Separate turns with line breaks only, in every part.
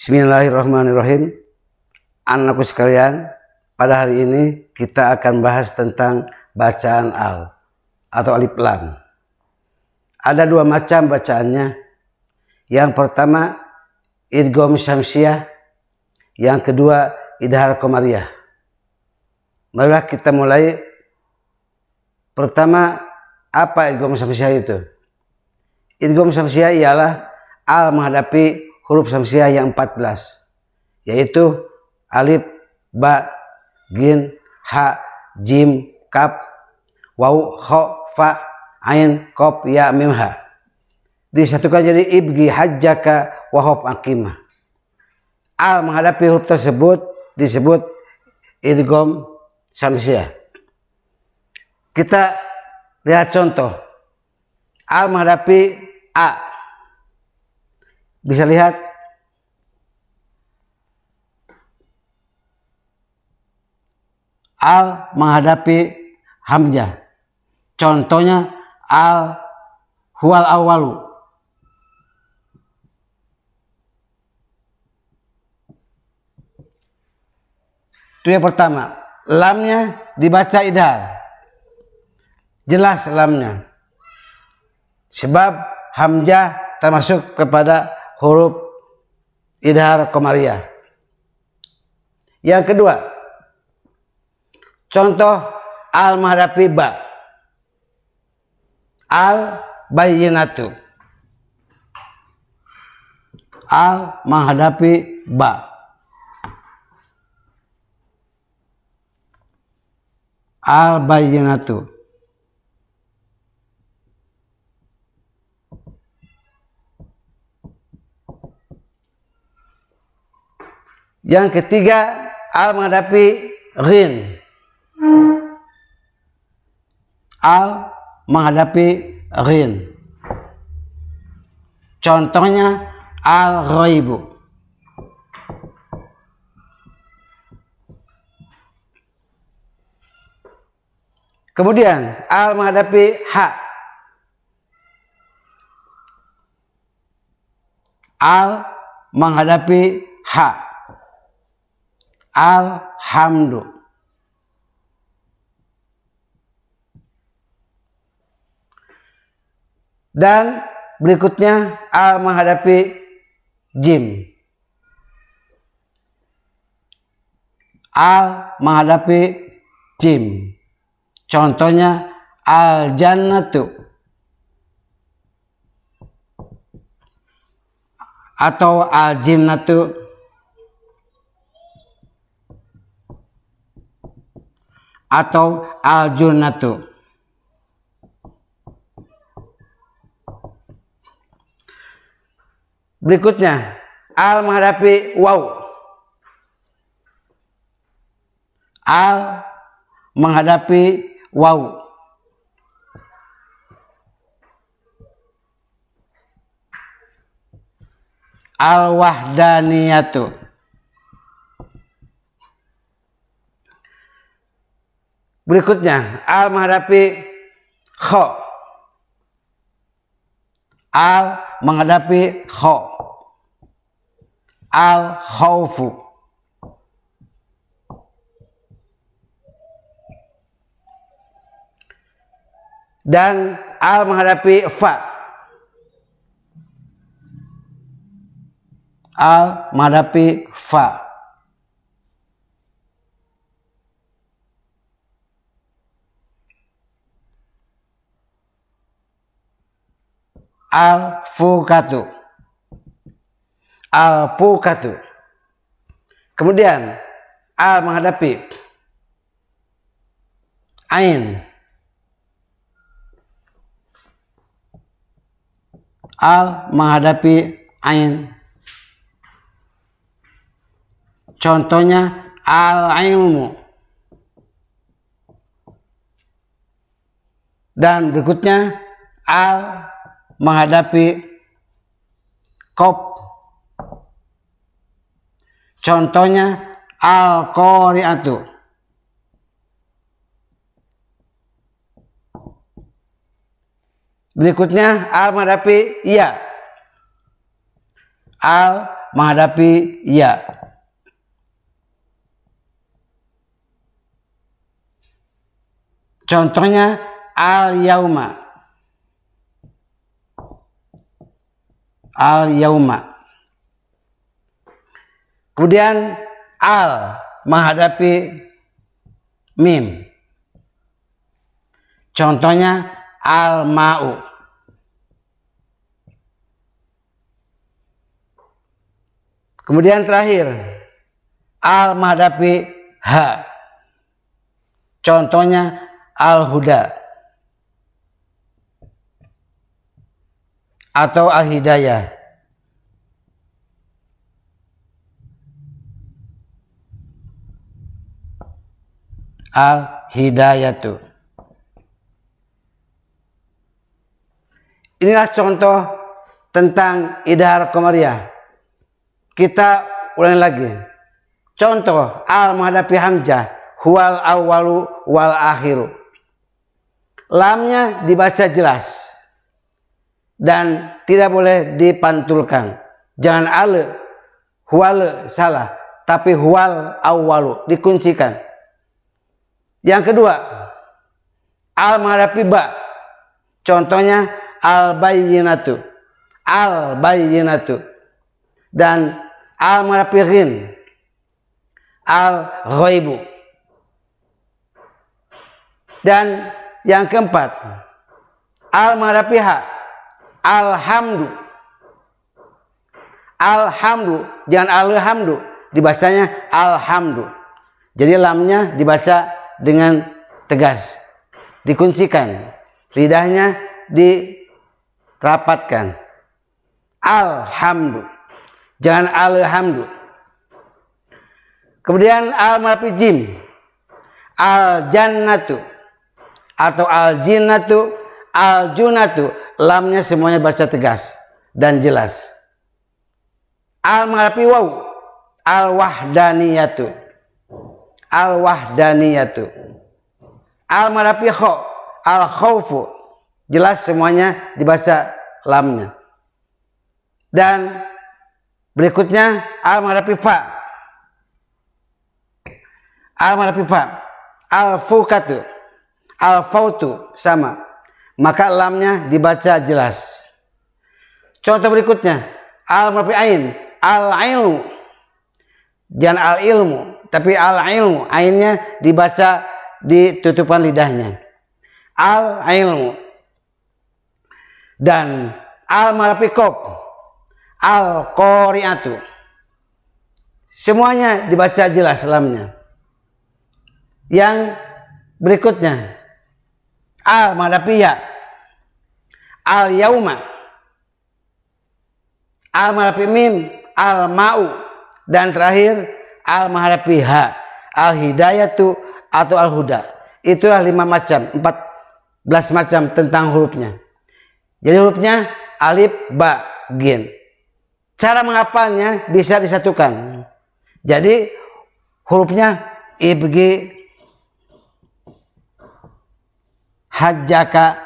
Bismillahirrahmanirrahim. Anakku sekalian, pada hari ini kita akan bahas tentang bacaan al atau alif lam. Ada dua macam bacaannya. Yang pertama idgham syamsiyah, yang kedua idhar qamariyah. Marilah kita mulai. Pertama, apa idgham syamsiyah itu? Idgham syamsiyah ialah al menghadapi huruf syamsiyah yang 14, yaitu alif, ba, gin, ha, jim, kaf, waw, kha, fa, ain, qaf, ya, mim, ha. Disatukan jadi ibgi hajjaka wahab akimah. Al menghadapi huruf tersebut disebut idgham syamsiyah. Kita lihat contoh. Al menghadapi a. Bisa lihat al menghadapi hamzah. Contohnya al huwal awalu. Itu yang pertama. Lamnya dibaca idhar. Jelas lamnya. Sebab hamzah termasuk kepada huruf idhar qamariyah. Yang kedua, contoh al menghadapi ba. Al bayyinatu. Al menghadapi ba. Al bayyinatu. Yang ketiga, al menghadapi ghin. Al menghadapi ghin. Contohnya al ghaibu. Kemudian al menghadapi ha. Al menghadapi ha. Alhamdu. Dan berikutnya al menghadapi jim. Al menghadapi jim. Contohnya al jannatu atau al jinnatu atau al-junnatu. Berikutnya, al menghadapi waw. Al menghadapi waw. Al-wahdaniyatu. Berikutnya, al menghadapi kha. Al menghadapi kha. Al khaufu. Dan al menghadapi fa. Al menghadapi fa. Al-fukatu. Al-fukatu. Kemudian al menghadapi ain. Al menghadapi ain. Contohnya al-ilmu. Dan berikutnya al menghadapi qaf. Contohnya al-qari'atu. Berikutnya al menghadapi ya. Al menghadapi ya. Contohnya al-yauma. Al-yauma. Kemudian al menghadapi mim. Contohnya al-ma'u. Kemudian terakhir al menghadapi ha. Contohnya al-huda atau al-hidayah. Al-hidayatu. Inilah contoh tentang idhar qamariyah. Kita ulangi lagi. Contoh al menghadapi hamzah, huwal awwalu wal akhiru. Lamnya dibaca jelas dan tidak boleh dipantulkan. Jangan al, huwal salah, tapi huwal awwalu dikuncikan. Yang kedua, al menghadapi ba. Contohnya al-bayyinatu. Al-bayyinatu. Dan al menghadapi ghin. Al-ghaibu. Dan yang keempat, al menghadapi ha. Alhamdu. Alhamdu. Jangan alhamdu. Dibacanya alhamdu. Jadi lamnya dibaca dengan tegas, dikuncikan, lidahnya dirapatkan. Alhamdu, jangan alhamdu. Kemudian al menghadapi jim, al jannatu atau al jinnatu, al junatu, lamnya semuanya baca tegas dan jelas. Al menghadapi waw, al wahdaniyatu. Al-wahdaniyatu. Al-menghadapi kha, al-khawfu. Jelas semuanya dibaca lamnya. Dan berikutnya al menghadapi fa. Al menghadapi fa. Al-fukatu. Al-fautu sama. Maka lamnya dibaca jelas. Contoh berikutnya al menghadapi ain. Al-ilmu. Jangan al-ilmu, tapi al-ilmu, ainnya dibaca ditutupan lidahnya. Al-ilmu. Dan al menghadapi qaf, al-qari'atu. Semuanya dibaca jelas lamnya. Yang berikutnya al menghadapi ya. Al-yauma. Al menghadapi mim, al-ma'u. Dan terakhir al menghadapi ha, al-hidayatu atau al-huda. Itulah 5 macam, 14 macam tentang hurufnya. Jadi hurufnya alif, ba, ghin. Cara menghafalnya bisa disatukan. Jadi hurufnya ibgi, hajjaka,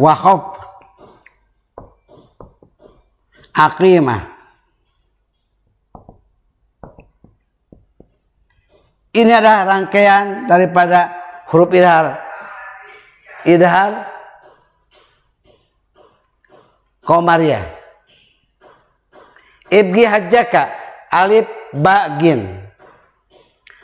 wakhaf, aqimah. Ini adalah rangkaian daripada huruf idhar. Idhar qamariyah. Ibgi hajjaka, alif ba ghin.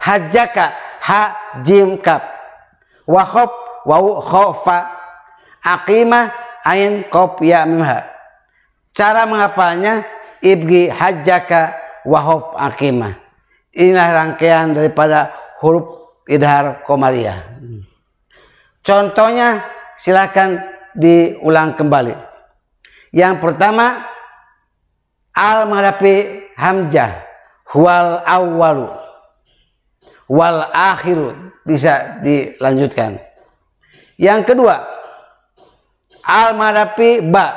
Hajjaka, ha jim kaf. Wakhaf, waw kha fa. Aqimah, ain qaf ya mim ha. Cara menghafalnya ibgi hajjaka wahuf aqimah. Inilah rangkaian daripada huruf idhar qamariyah. Contohnya silakan diulang kembali. Yang pertama al menghadapi hamzah, huwal awwalu wal akhiru, bisa dilanjutkan. Yang kedua al menghadapi ba,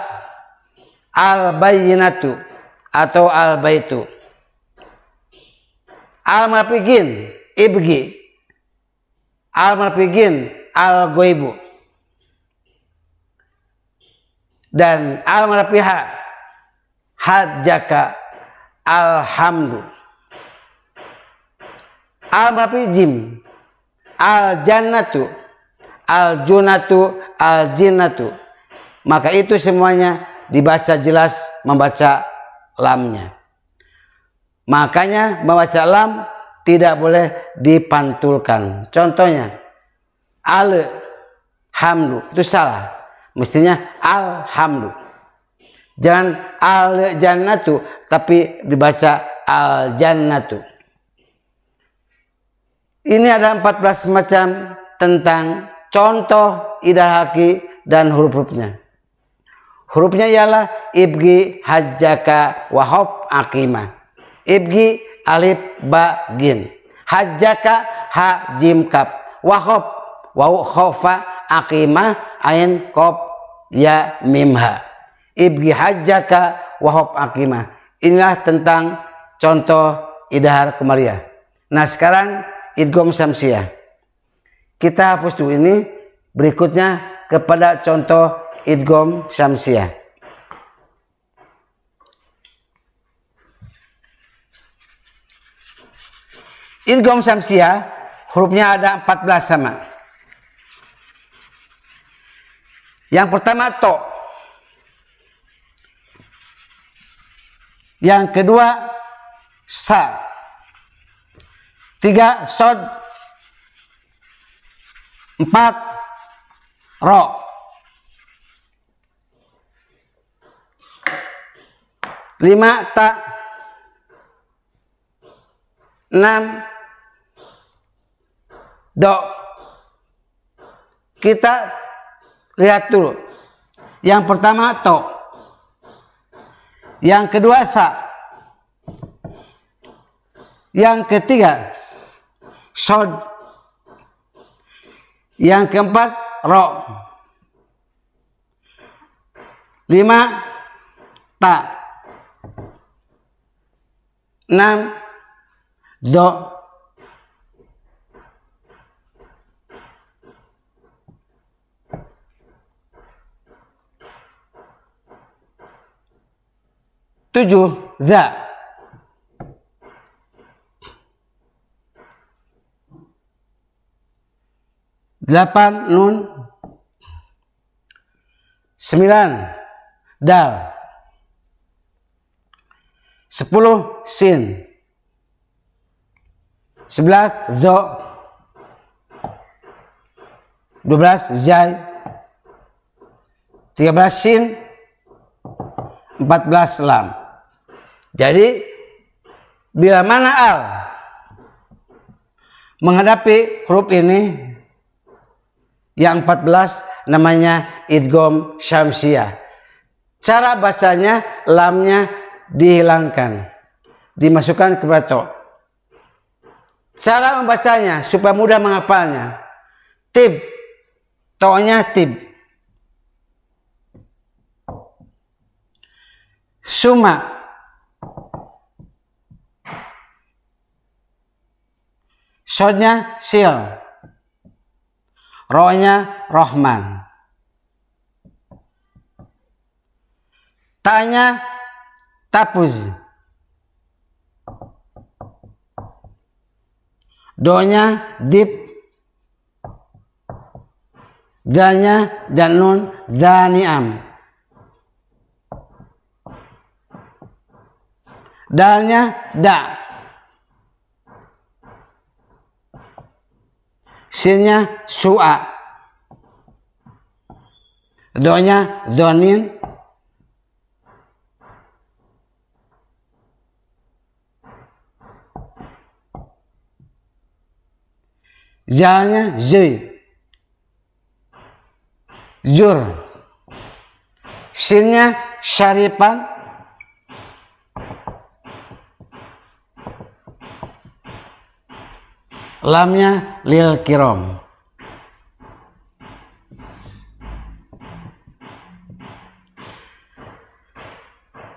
al-bayyinatu atau al-baitu. Al menghadapi ghin, ibgi. Al menghadapi ghin, al-ghaibu. Dan al menghadapi ha, hajjaka alhamdu. Al berarti jim. Al jannatu, al junatu, al jinnatu. Maka itu semuanya dibaca jelas membaca lamnya. Makanya membaca lam tidak boleh dipantulkan. Contohnya alhamdu itu salah. Mestinya alhamdu. Jangan al jannatu tapi dibaca al jannatu. Ini ada 14 macam tentang contoh idahaki dan huruf-hurufnya. Hurufnya ialah ibgi, hajjaka, wahop, akimah. Ibgi, alif, ba, gin. Hajjaka, ha, jim, kap. Wahop, waw, khofa, akimah, ain, kop, ya, mim, ha. Ibgi, hajjaka, wahop, akimah. Inilah tentang contoh idhar kemariah. Nah sekarang idgham syamsiah. Kita hapus dulu ini, berikutnya kepada contoh idgham syamsiah. Idgham syamsiah hurufnya ada 14 sama. Yang pertama to. Yang kedua sa. 3 sod, 4 ro, 5 ta, 6 do. Kita lihat dulu. Yang pertama to, yang kedua sa, yang ketiga sod, yang keempat ro, 5 ta, 6 do, 7 za, 8 nun, 9 dal, 10 sin, 11 zo, 12 zai, 13 sin, 14 lam. Jadi bila mana al menghadapi huruf ini, yang 14 namanya idgham syamsiah. Cara bacanya lamnya dihilangkan, dimasukkan ke to. Cara membacanya supaya mudah menghafalnya, tib, to-nya tib. Suma, sodnya sil, rohnya rohman, tanya tapuz, donya dip, danya danun daniam, dalnya da, sinnya su'a, donya donin, zalnya zui, jur, sinnya syaripan, lamnya lil kiram.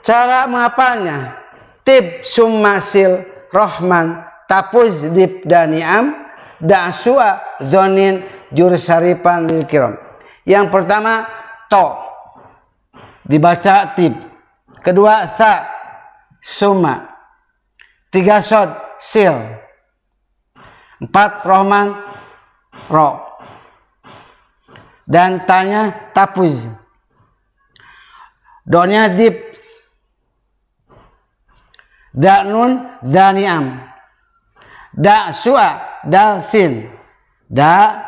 Cara menghafalnya, tib summa sil rohman tapuz dib daniam da'sua dhonin jur syaripan lil kiram. Yang pertama to dibaca tib, kedua tha, summa, 3 sod, sil, 4 rohman, ro, dan tanya tapuz, donya dip, da nun, daniam, da su'a, dal sin, da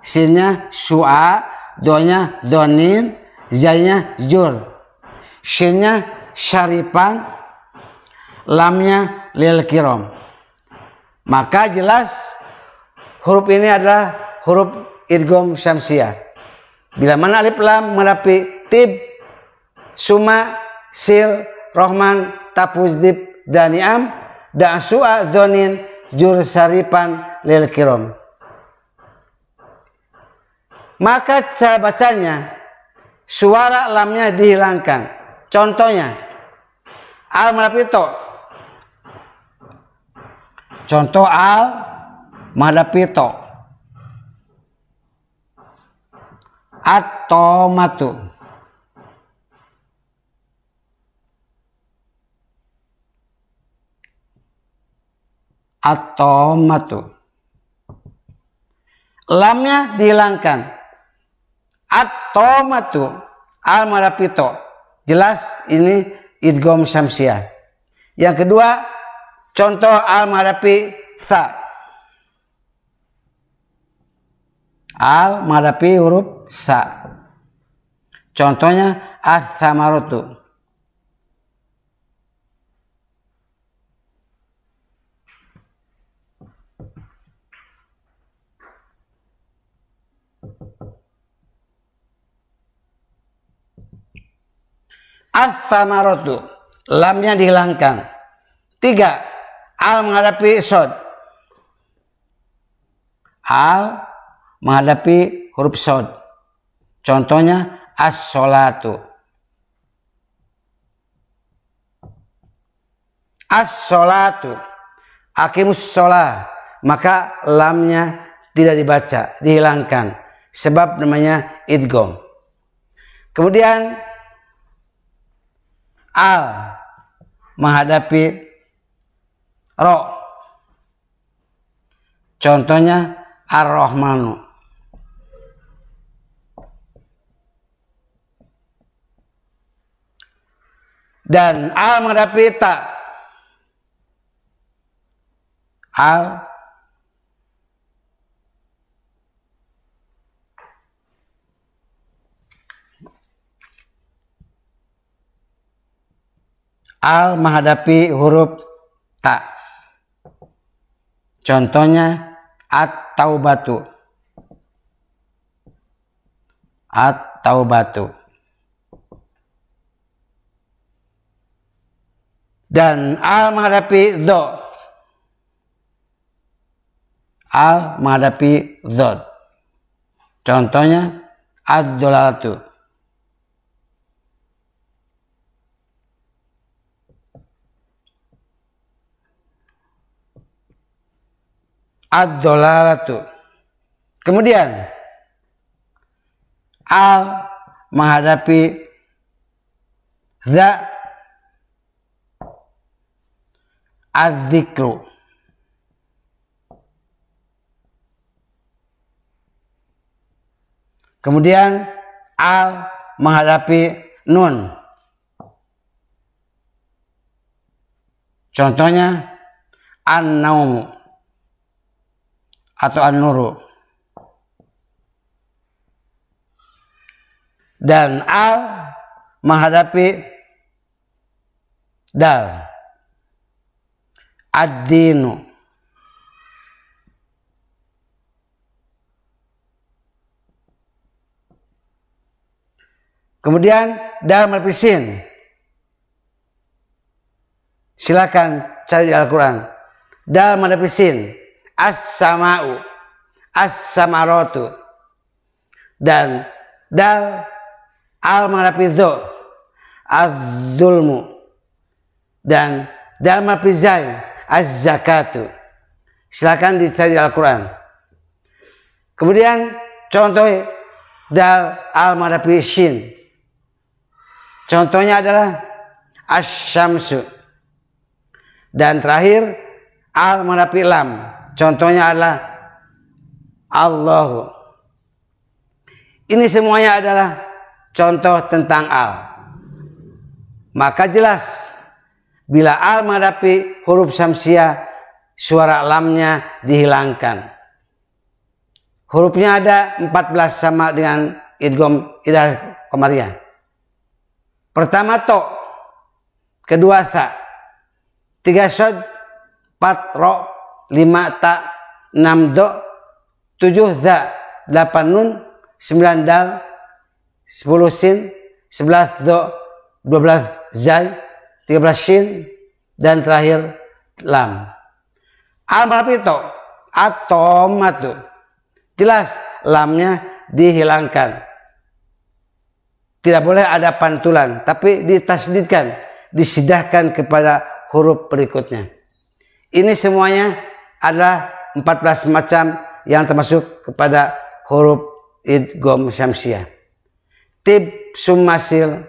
sinnya su'a, donya donin, zainya jur, shinnya syaripan, lamnya lil kiram. Maka jelas huruf ini adalah huruf idgham syamsiah. Bila mana alif lam menghadapi tib, suma, sil, rohman, tapuz, dib, daniam, da su'a, donin, jur, syaripan, lil kiram. Maka cara bacanya suara lamnya dihilangkan. Contohnya al menghadapi to. Contoh al menghadapi to. At-tomatu. At-tomatu. Lamnya dihilangkan. At-tomatu, al menghadapi to. Jelas ini idgham syamsiah. Yang kedua, contoh al menghadapi tha. Al menghadapi huruf sa. Contohnya ats-tsamaratu. Ats-tsamaratu, lamnya dihilangkan. 3, al menghadapi sod. Al menghadapi huruf sod. Contohnya as-sholatu. As-sholatu, aqimus sholah. Maka lamnya tidak dibaca, dihilangkan. Sebab namanya idgham. Kemudian al menghadapi ro. Contohnya ar-rahmanu. Dan al menghadapi ta. Al menghadapi huruf ta. Contohnya at-taubatu. At-taubatu. Dan al menghadapi dho. Al menghadapi dhod. Contohnya ad-dolalatu. Ad-dolalatu. Kemudian al menghadapi za. Az-zikru. Kemudian al menghadapi nun. Contohnya an-naumu atau an-nuru. Dan al menghadapi dal. Ad-dinu. Kemudian dal menghadapi sin. Silakan cari di Al-Quran. Dal menghadapi sin. As-sama'u, as-samaratu. Dan dal al menghadapi dho. Az-zulmu. Dan dal menghadapi zai. Az-zakatu. Silakan dicari di Al-Quran. Kemudian contoh dal al menghadapi shin. Contohnya adalah asyamsu. Dan terakhir al menghadapi lam. Contohnya adalah Allahu. Ini semuanya adalah contoh tentang al. Maka jelas bila al menghadapi huruf syamsiah, suara lamnya dihilangkan. Hurufnya ada 14 sama dengan idgham idgham qamariyah. Pertama to, kedua tha, 3 shad, 4 ro, 5 ta, 6 do, 7 za, 8 nun, 9 dal, 10 sin, 11 do, 12 zai, 13 shin, dan terakhir lam. Al-Marab itu atomatu. Jelas lamnya dihilangkan. Tidak boleh ada pantulan, tapi ditasdidkan, disidahkan kepada huruf berikutnya. Ini semuanya adalah 14 macam yang termasuk kepada huruf idgham syamsiah. Tib, summasil,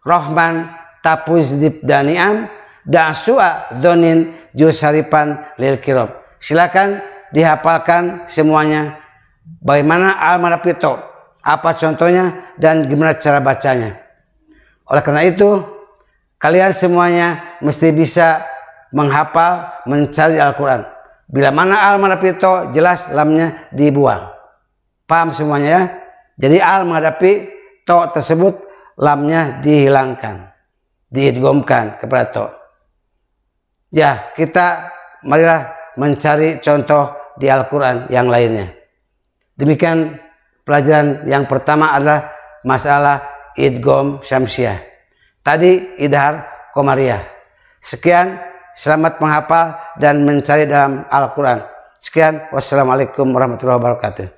rohman, tapuz, dib, daniam, da'su'a, donin, jusaripan, lil kirob. Silakan dihafalkan semuanya. Bagaimana al-Marab itu, apa contohnya, dan gimana cara bacanya. Oleh karena itu, kalian semuanya mesti bisa menghafal, mencari Al-Quran. Bila mana al-Marab itu, jelas lamnya dibuang. Paham semuanya ya? Jadi al menghadapi to tersebut, lamnya dihilangkan, diidghamkan kepada to. Ya, kita marilah mencari contoh di Al-Quran yang lainnya. Demikian pelajaran yang pertama adalah masalah idgham syamsiah. Tadi idhar qamariyah. Sekian, selamat menghafal dan mencari dalam Al-Quran. Sekian, wassalamualaikum warahmatullahi wabarakatuh.